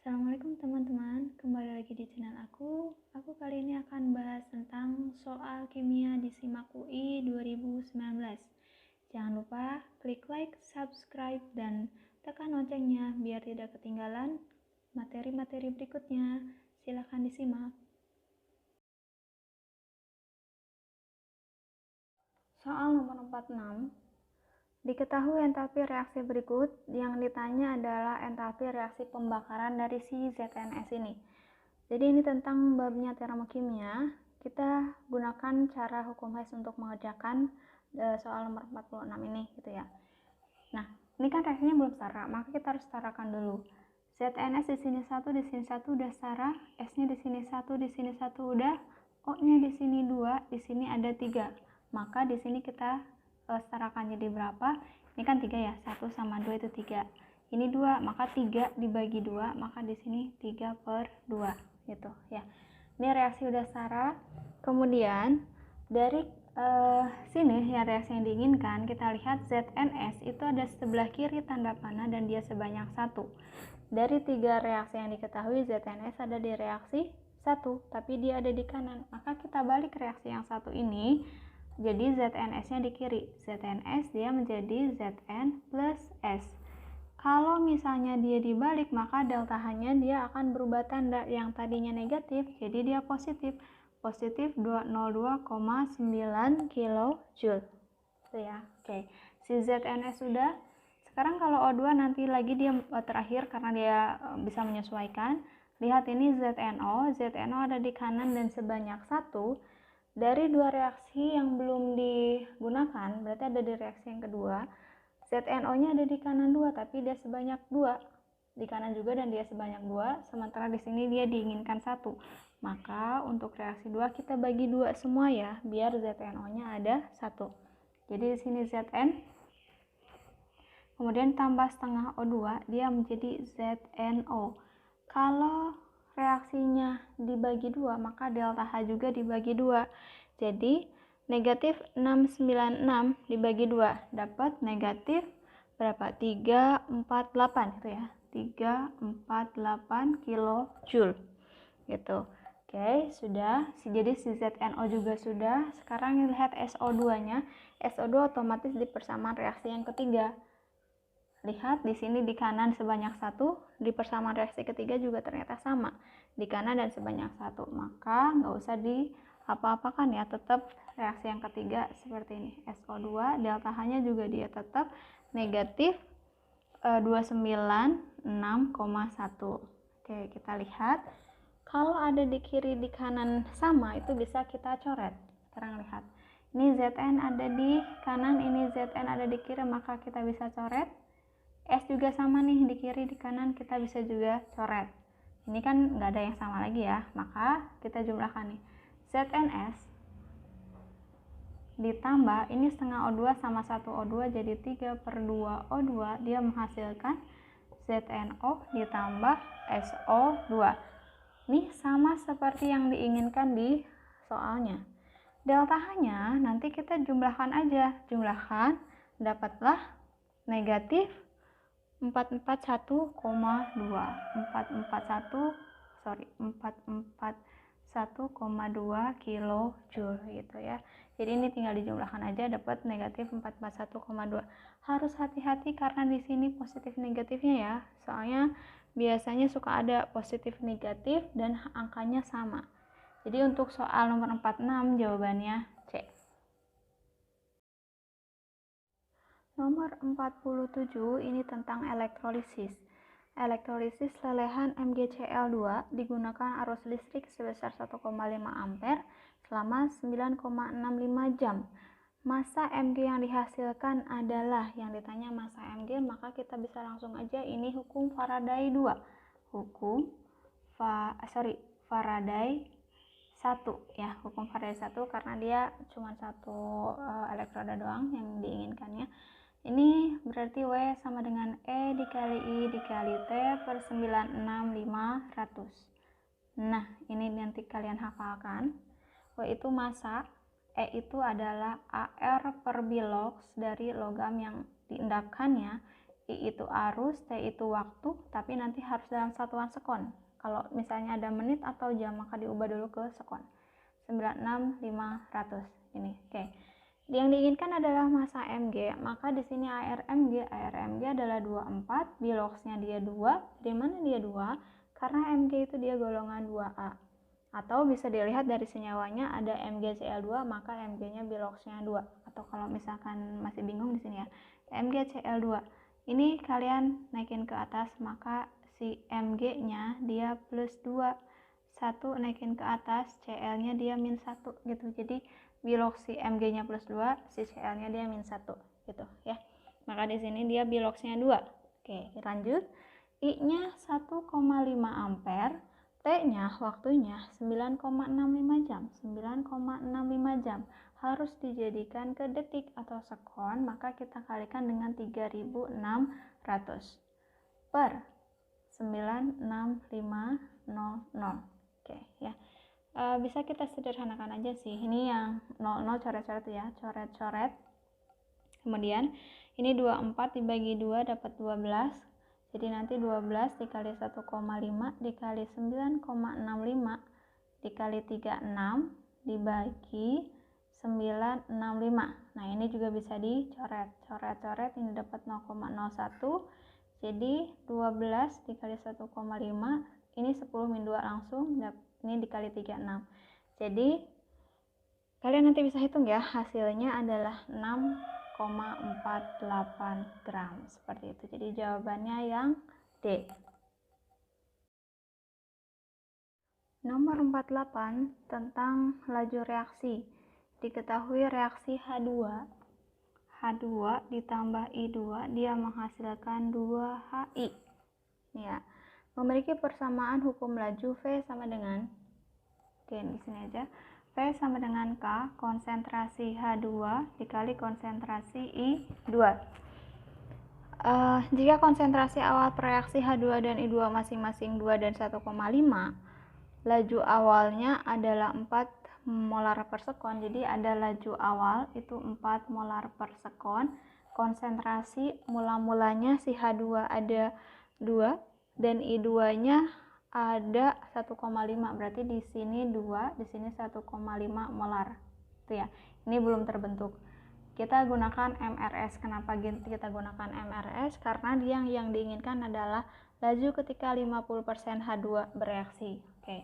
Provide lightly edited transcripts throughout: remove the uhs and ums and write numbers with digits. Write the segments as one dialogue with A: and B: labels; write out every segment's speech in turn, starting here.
A: Assalamualaikum teman-teman, kembali lagi di channel aku. Aku kali ini akan bahas tentang soal kimia di SIMAK UI 2019. Jangan lupa klik like, subscribe, dan tekan loncengnya biar tidak ketinggalan materi-materi berikutnya. Silahkan disimak. Soal nomor 46. Diketahui entalpi reaksi berikut, yang ditanya adalah entalpi reaksi pembakaran dari si ZNS ini. Jadi ini tentang babnya termokimia. Kita gunakan cara hukum Hess untuk mengerjakan soal nomor 46 ini gitu ya. Nah, ini kan reaksinya belum setara, maka kita harus setarakan dulu. ZNS di sini 1, di sini 1 udah setara, S-nya di sini 1, di sini 1 udah, O-nya di sini 2, di sini ada 3. Maka di sini kita setarakan jadi berapa? Ini kan 3 ya, 1 sama 2 itu 3. Ini 2, maka 3 dibagi 2, maka di sini 3/2 gitu ya. Ini reaksi udah setara. Kemudian dari sini ya reaksi yang diinginkan, kita lihat ZNS itu ada sebelah kiri tanda panah dan dia sebanyak 1. Dari 3 reaksi yang diketahui, ZNS ada di reaksi 1, tapi dia ada di kanan. Maka kita balik reaksi yang 1 ini, jadi ZNS-nya di kiri. ZNS dia menjadi Zn plus S. Kalau misalnya dia dibalik, maka delta H-nya dia akan berubah tanda. Yang tadinya negatif, jadi dia positif. Positif 202,9 kilojoule. Itu ya. Oke. Si ZNS sudah. Sekarang kalau O2 nanti lagi dia terakhir karena dia bisa menyesuaikan. Lihat ini ZNO. ZNO ada di kanan dan sebanyak 1. Dari 2 reaksi yang belum digunakan, berarti ada di reaksi yang kedua. ZNO-nya ada di kanan 2, tapi dia sebanyak 2. Di kanan juga dan dia sebanyak 2, sementara di sini dia diinginkan 1. Maka untuk reaksi 2 kita bagi 2 semua ya, biar ZNO-nya ada 1. Jadi di sini Zn, kemudian tambah setengah O2, dia menjadi ZNO. Kalau reaksinya dibagi 2, maka delta H juga dibagi 2. Jadi negatif 696 dibagi 2 dapat negatif berapa? 348 gitu ya. 348 kilojoule gitu. Oke, sudah. Jadi si ZNO juga sudah. Sekarang lihat SO2-nya. SO2 otomatis di persamaan reaksi yang ketiga. Lihat di sini di kanan sebanyak 1, di persamaan reaksi ketiga juga ternyata sama. Di kanan dan sebanyak 1. Maka nggak usah di apa-apakan ya, tetap reaksi yang ketiga seperti ini. SO2 delta H-nya juga dia tetap negatif 296,1. Oke, kita lihat. Kalau ada di kiri di kanan sama, itu bisa kita coret. Sekarang lihat. Ini Zn ada di kanan, ini Zn ada di kiri, maka kita bisa coret. S juga sama nih, di kiri di kanan kita bisa juga coret. Ini kan nggak ada yang sama lagi ya, maka kita jumlahkan nih. ZNS ditambah ini setengah O2 sama 1 O2 jadi 3/2 O2, dia menghasilkan ZNO ditambah SO2. Ini sama seperti yang diinginkan di soalnya. Delta H-nya nanti kita jumlahkan aja. Jumlahkan, dapatlah negatif 441,2 kilojoule gitu ya. Jadi ini tinggal dijumlahkan aja dapat negatif 441,2. Harus hati-hati karena di sini positif negatifnya ya. Soalnya biasanya suka ada positif negatif dan angkanya sama. Jadi untuk soal nomor 46 jawabannya C. Nomor 47 ini tentang elektrolisis. Elektrolisis lelehan MgCl2 digunakan arus listrik sebesar 1,5 ampere selama 9,65 jam. Massa Mg yang dihasilkan adalah, yang ditanya massa Mg, maka kita bisa langsung aja ini hukum Faraday 2. Faraday 1 ya, hukum Faraday 1 karena dia cuma satu elektroda doang yang diinginkannya. Ini berarti W sama dengan E dikali I dikali T per 96500. Nah, ini nanti kalian hafalkan. W itu massa, E itu adalah AR per bilox dari logam yang diendapkannya, I itu arus, T itu waktu, tapi nanti harus dalam satuan sekon. Kalau misalnya ada menit atau jam, maka diubah dulu ke sekon. 96.500 ini. Oke. Yang diinginkan adalah massa mg, maka di sini ARMG adalah 24, biloxnya dia 2. Dari mana dia 2? Karena mg itu dia golongan 2A. Atau bisa dilihat dari senyawanya ada MgCl2, maka mg-nya biloxnya 2. Atau kalau misalkan masih bingung di sini ya, MgCl2. Ini kalian naikin ke atas, maka si mg-nya dia plus 2. 1 naikin ke atas, Cl-nya dia min 1 gitu. Jadi bilox si mg-nya plus 2, si Cl-nya dia min 1 gitu ya. Maka di sini dia biloxnya 2. Oke, lanjut. I-nya 1,5 ampere, T-nya waktunya 9,65 jam. 9,65 jam. Harus dijadikan ke detik atau sekon, maka kita kalikan dengan 3600 per 96500. Oke ya. Bisa kita sederhanakan aja sih. Ini yang 00 coret-coret ya, coret-coret. Kemudian ini 24 dibagi 2 dapat 12. Jadi nanti 12 dikali 1,5 dikali 9,65 dikali 36 dibagi 965. Nah, ini juga bisa dicoret. Coret-coret ini dapat 0,01. Jadi 12 dikali 1,5 ini 10 min 2 langsung, ini dikali 36. Jadi kalian nanti bisa hitung ya, hasilnya adalah 6,48 gram seperti itu. Jadi jawabannya yang D. Nomor 48 tentang laju reaksi. Diketahui reaksi H2 ditambah I2 dia menghasilkan 2HI. Ya. Memiliki persamaan hukum laju V sama dengan, oke di sini aja, V sama dengan K konsentrasi H2 dikali konsentrasi I2. Jika konsentrasi awal reaksi H2 dan I2 masing-masing 2 dan 1,5, laju awalnya adalah 4 molar per sekon. Jadi ada laju awal itu 4 molar per sekon. Konsentrasi mula-mulanya si H2 ada 2 dan I2-nya ada 1,5. Berarti di sini 2, di sini 1,5 molar. Itu ya. Ini belum terbentuk. Kita gunakan MRS. Kenapa kita gunakan MRS? Karena yang diinginkan adalah laju ketika 50% H2 bereaksi. Oke.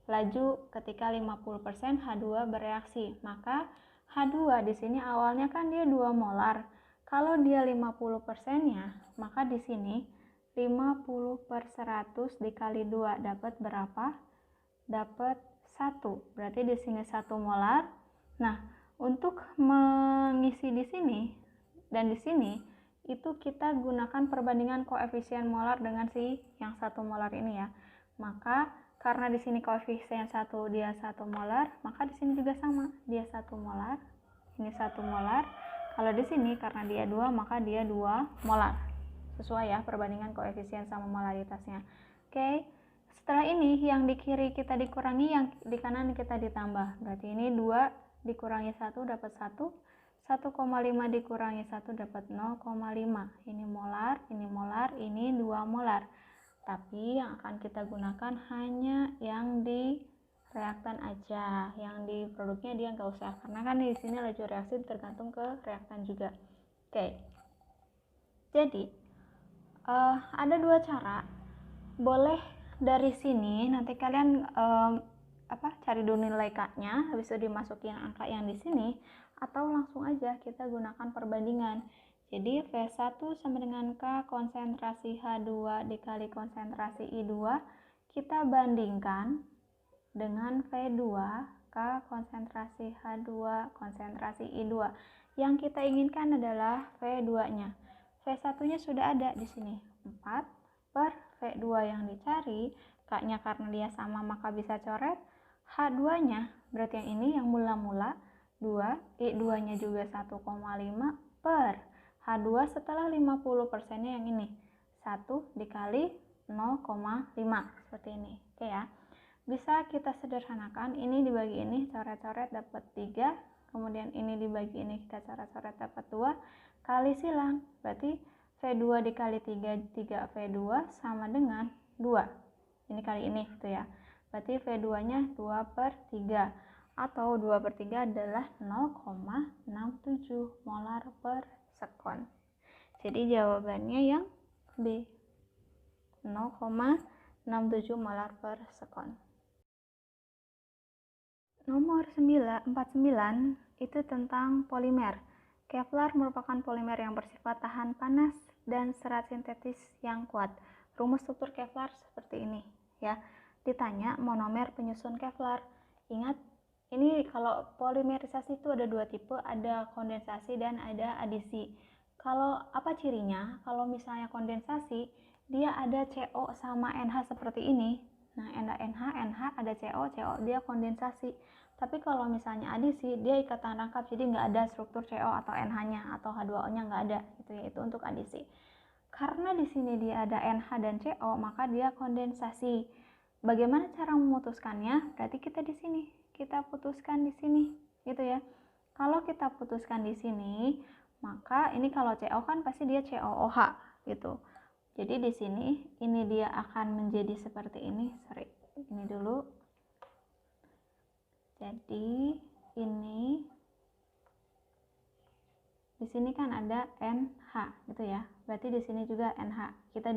A: Laju ketika 50% H2 bereaksi. Maka H2 di sini awalnya kan dia 2 molar. Kalau dia 50%-nya, maka di sini 50 per 100 dikali 2 dapat berapa? Dapat 1. Berarti di sini 1 molar. Nah, untuk mengisi di sini dan di sini itu kita gunakan perbandingan koefisien molar dengan si yang 1 molar ini ya. Maka karena di sini koefisien 1 dia 1 molar, maka di sini juga sama, dia 1 molar. Ini 1 molar. Kalau di sini karena dia 2, maka dia 2 molar. Sesuai ya perbandingan koefisien sama molaritasnya. Oke. Setelah ini yang di kiri kita dikurangi, yang di kanan kita ditambah. Berarti ini 2 dikurangi 1 dapat 1. 1,5 dikurangi 1 dapat 0,5. Ini molar, ini 2 molar. Tapi yang akan kita gunakan hanya yang di reaktan aja. Yang di produknya dia nggak usah. Karena kan di sini laju reaksi tergantung ke reaktan juga. Oke. Jadi ada 2 cara. Boleh dari sini nanti kalian cari dulu nilai K-nya, habis itu dimasukin angka yang di sini, atau langsung aja kita gunakan perbandingan. Jadi V1 sama dengan K konsentrasi H2 dikali konsentrasi I2, kita bandingkan dengan V2 K konsentrasi H2 konsentrasi I2. Yang kita inginkan adalah V2-nya. V1-nya sudah ada di sini, 4 per V2 yang dicari, K-nya karena dia sama maka bisa coret. H2-nya berarti yang ini yang mula-mula 2, I2-nya juga 1,5 per H2 setelah 50%-nya yang ini, 1 dikali 0,5 seperti ini. Oke ya. Bisa kita sederhanakan, ini dibagi ini, coret-coret dapat 3, kemudian ini dibagi ini kita coret-coret dapat 2, kali silang. Berarti V2 dikali 3V2 sama dengan 2. Ini kali ini gitu ya. Berarti V2-nya 2/3 atau 2/3 adalah 0,67 molar per sekon. Jadi jawabannya yang B, 0,67 molar per sekon. Nomor 49 itu tentang polimer. Kevlar merupakan polimer yang bersifat tahan panas dan serat sintetis yang kuat. Rumus struktur Kevlar seperti ini ya. Ditanya monomer penyusun Kevlar. Ingat, ini kalau polimerisasi itu ada dua tipe, ada kondensasi dan ada adisi. Kalau apa cirinya? Kalau misalnya kondensasi, dia ada CO sama NH seperti ini. Nah, NH, ada CO, dia kondensasi. Tapi kalau misalnya adisi, dia ikatan rangkap, jadi nggak ada struktur CO atau NH-nya atau H2O-nya nggak ada, gitu ya. Itu untuk adisi. Karena di sini dia ada NH dan CO, maka dia kondensasi. Bagaimana cara memutuskannya? Berarti kita di sini, kita putuskan di sini, gitu ya. Kalau kita putuskan di sini, maka ini kalau CO kan pasti dia COOH, gitu. Jadi di sini ini dia akan menjadi seperti ini. Sorry, ini dulu. Jadi ini di sini kan ada NH gitu ya. Berarti di sini juga NH. Kita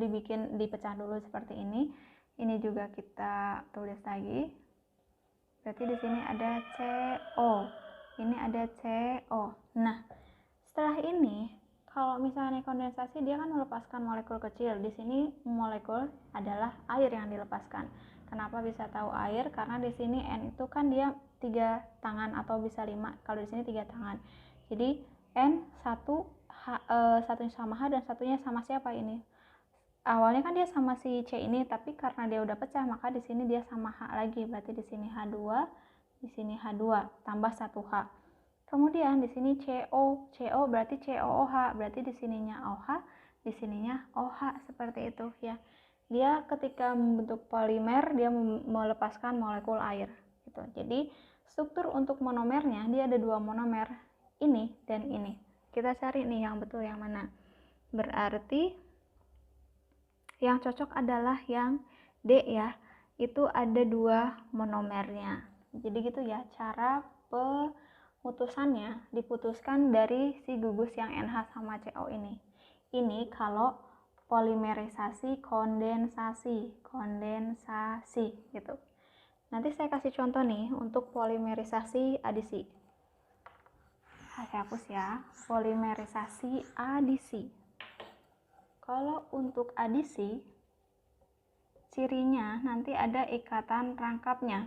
A: dipecah dulu seperti ini. Ini juga kita tulis lagi. Berarti di sini ada CO. Ini ada CO. Nah, setelah ini kalau misalnya kondensasi dia kan melepaskan molekul kecil. Di sini molekul adalah air yang dilepaskan. Kenapa bisa tahu air? Karena di sini N itu kan dia 3 tangan atau bisa 5. Kalau di sini 3 tangan. Jadi N satunya sama H dan satunya sama siapa ini? Awalnya kan dia sama si C ini, tapi karena dia udah pecah maka di sini dia sama H lagi. Berarti di sini H2, di sini H2 tambah 1H. Kemudian di sini CO berarti COOH, berarti di sininya OH, di sininya OH, seperti itu ya. Dia ketika membentuk polimer dia melepaskan molekul air gitu. Jadi struktur untuk monomernya dia ada 2 monomer, ini dan ini. Kita cari nih yang betul yang mana. Berarti yang cocok adalah yang D ya. Itu ada 2 monomernya. Jadi gitu ya cara putusannya diputuskan dari si gugus yang NH sama CO ini. Ini kalau polimerisasi kondensasi gitu. Nanti saya kasih contoh nih untuk polimerisasi adisi. Saya hapus ya, polimerisasi adisi. Kalau untuk adisi, cirinya nanti ada ikatan rangkapnya.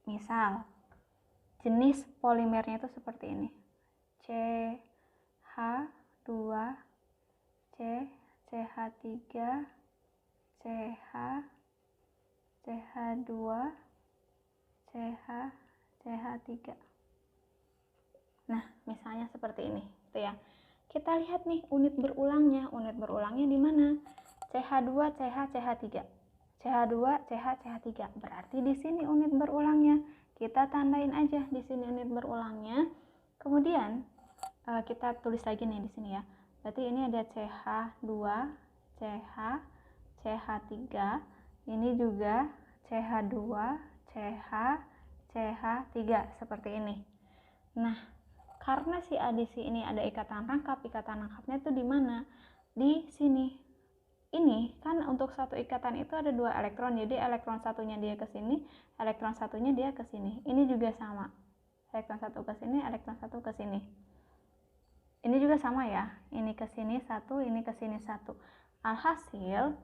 A: Misal, jenis polimernya itu seperti ini. CH2C, CH3, CH, CH2, CH, CH3. Nah, misalnya seperti ini, gitu ya. Kita lihat nih unit berulangnya. Unit berulangnya di mana? CH2, CH, CH3. CH2, CH, CH3. Berarti di sini unit berulangnya. Kita tandain aja di sini unit berulangnya. Kemudian kita tulis lagi nih di sini ya. Berarti ini ada CH2, CH, CH3. Ini juga CH2, CH, CH3 seperti ini. Nah, karena si adisi ini ada ikatan rangkapnya itu di mana? Di sini. Ini kan untuk satu ikatan itu ada 2 elektron, jadi elektron satunya dia ke sini, elektron satunya dia ke sini. Ini juga sama. Elektron satu ke sini, elektron satu ke sini. Ini juga sama ya. Ini ke sini satu, ini ke sini satu. Alhasil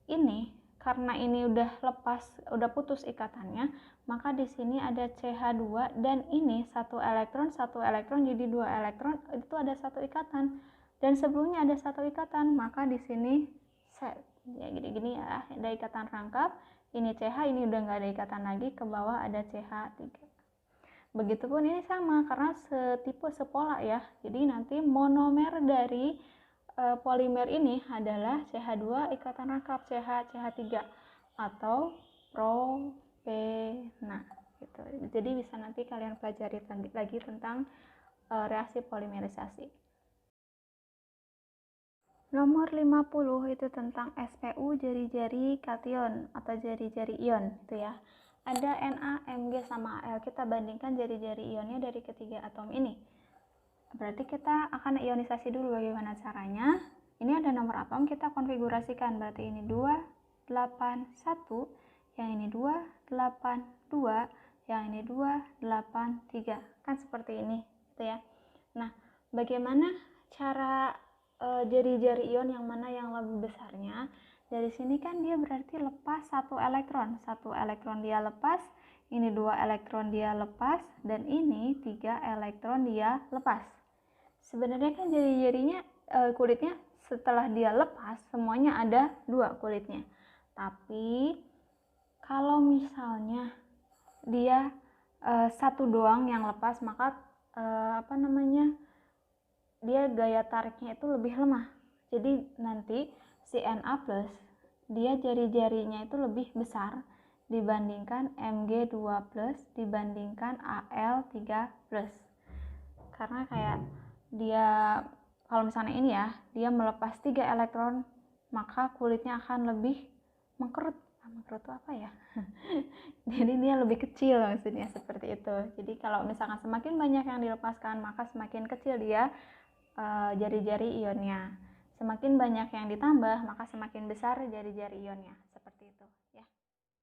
A: ini karena ini udah putus ikatannya, maka di sini ada CH2 dan ini satu elektron jadi 2 elektron, itu ada satu ikatan. Dan sebelumnya ada satu ikatan, maka di sini ya gini ya, ada ikatan rangkap. Ini CH, ini udah nggak ada ikatan lagi, ke bawah ada CH3. Begitupun ini sama karena sepola ya. Jadi nanti monomer dari polimer ini adalah CH2 ikatan rangkap CH, CH3 atau propena gitu. Jadi bisa nanti kalian pelajari lagi tentang reaksi polimerisasi. Nomor 50 itu tentang SPU jari-jari kation atau jari-jari ion itu ya. Ada Na, Mg sama Al. Kita bandingkan jari-jari ionnya dari ketiga atom ini. Berarti kita akan ionisasi dulu. Bagaimana caranya? Ini ada nomor atom, kita konfigurasikan. Berarti ini 2, 8, 1, yang ini 2, 8, 2, yang ini 2, 8, 3. Kan seperti ini, gitu ya. Nah, bagaimana cara jari-jari ion yang mana yang lebih besarnya? Dari sini kan dia berarti lepas satu elektron. Satu elektron dia lepas, ini 2 elektron dia lepas, dan ini 3 elektron dia lepas. Sebenarnya kan jari-jarinya kulitnya setelah dia lepas semuanya ada 2 kulitnya. Tapi kalau misalnya dia satu doang yang lepas, maka dia gaya tariknya itu lebih lemah. Jadi nanti si Na plus dia jari-jarinya itu lebih besar dibandingkan Mg2 plus dibandingkan Al3 plus. Karena kayak dia kalau misalnya ini ya, dia melepas 3 elektron, maka kulitnya akan lebih mengkerut. Mengkerut itu apa ya? Jadi dia lebih kecil maksudnya, seperti itu. Jadi kalau misalkan semakin banyak yang dilepaskan, maka semakin kecil dia jari-jari ionnya. Semakin banyak yang ditambah, maka semakin besar jari-jari ionnya.